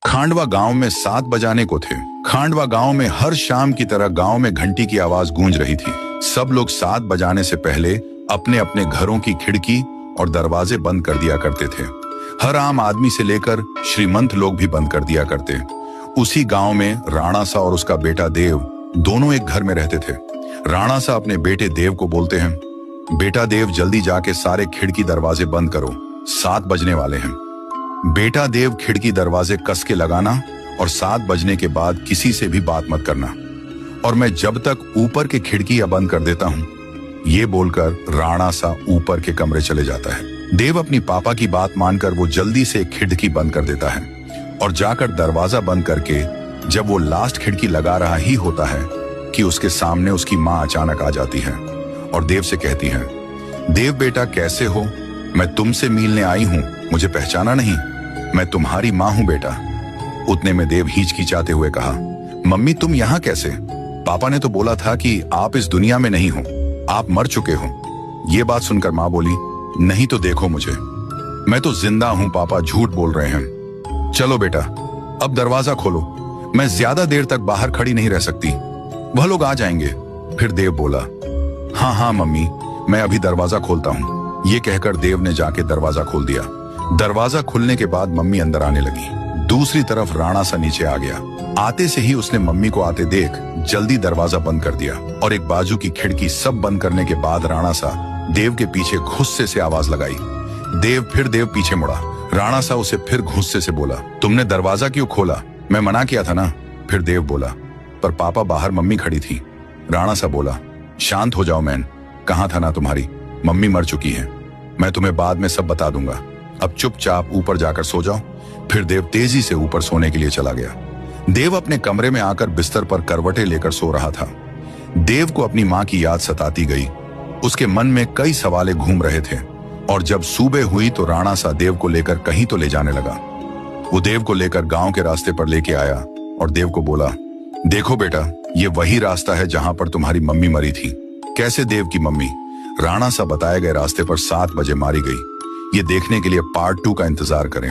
खांडवा गांव में 7 बजाने को थे। खांडवा गांव में हर शाम की तरह गांव में घंटी की आवाज गूंज रही थी। सब लोग 7 बजाने से पहले अपने अपने घरों की खिड़की और दरवाजे बंद कर दिया करते थे। हर आम आदमी से लेकर श्रीमंत लोग भी बंद कर दिया करते। उसी गांव में राणा सा और उसका बेटा देव दोनों एक घर में रहते थे। राणा सा अपने बेटे देव को बोलते हैं, बेटा देव जल्दी जाके सारे खिड़की दरवाजे बंद करो, 7 बजने वाले हैं। बेटा देव खिड़की दरवाजे कस के लगाना और 7 बजने के बाद किसी से भी बात मत करना, और मैं जब तक ऊपर के खिड़की बंद कर देता हूं, ये बोलकर राणा सा ऊपर के कमरे चले जाता है। देव अपनी पापा की बात मानकर वो जल्दी से खिड़की बंद कर देता है और जाकर दरवाजा बंद करके जब वो लास्ट खिड़की लगा रहा ही होता है कि उसके सामने उसकी माँ अचानक आ जाती है और देव से कहती है, देव बेटा कैसे हो, मैं तुमसे मिलने आई हूं, मुझे पहचाना नहीं, मैं तुम्हारी माँ हूं बेटा। उतने में देव हिचकिचाते हुए कहा, मम्मी तुम यहाँ कैसे? पापा ने तो बोला था कि आप इस दुनिया में नहीं हो, आप मर चुके हो। ये बात सुनकर माँ बोली, नहीं तो देखो मुझे, मैं तो जिंदा हूं, पापा झूठ बोल रहे हैं। चलो बेटा अब दरवाजा खोलो, मैं ज्यादा देर तक बाहर खड़ी नहीं रह सकती, वह लोग आ जाएंगे। फिर देव बोला, हाँ हाँ मम्मी मैं अभी दरवाजा खोलता हूँ। ये कहकर देव ने जाके दरवाजा खोल दिया। दरवाजा खुलने के बाद मम्मी अंदर आने लगी। दूसरी तरफ राणा सा नीचे आ गया। आते से ही उसने मम्मी को आते देख जल्दी दरवाजा बंद कर दिया और एक बाजू की खिड़की सब बंद करने के बाद राणा सा देव के पीछे गुस्से से आवाज लगाई। देव पीछे मुड़ा। राणा सा उसे फिर गुस्से से बोला, तुमने दरवाजा क्यों खोला? मैं मना किया था ना। फिर देव बोला, पर पापा बाहर मम्मी खड़ी थी। राणा सा बोला, शांत हो जाओ मैन, कहाँ था ना तुम्हारी, मम्मी मर चुकी है, मैं तुम्हें बाद में सब बता दूंगा, अब चुपचाप ऊपर जाकर सो जाओ। फिर देव तेजी से ऊपर सोने के लिए चला गया। देव अपने कमरे में आकर बिस्तर पर करवटें लेकर सो रहा था। देव को अपनी माँ की याद सताती गई। उसके मन में कई सवाल घूम रहे थे और जब सुबह हुई तो राणा सा देव को लेकर कहीं तो ले जाने लगा। वो देव को लेकर गांव के रास्ते पर लेके आया और देव को बोला, देखो बेटा ये वही रास्ता है जहां पर तुम्हारी मम्मी मरी थी। कैसे देव की मम्मी? राणा सा बताए गए रास्ते पर 7 बजे मारी गई। ये देखने के लिए पार्ट 2 का इंतजार करें।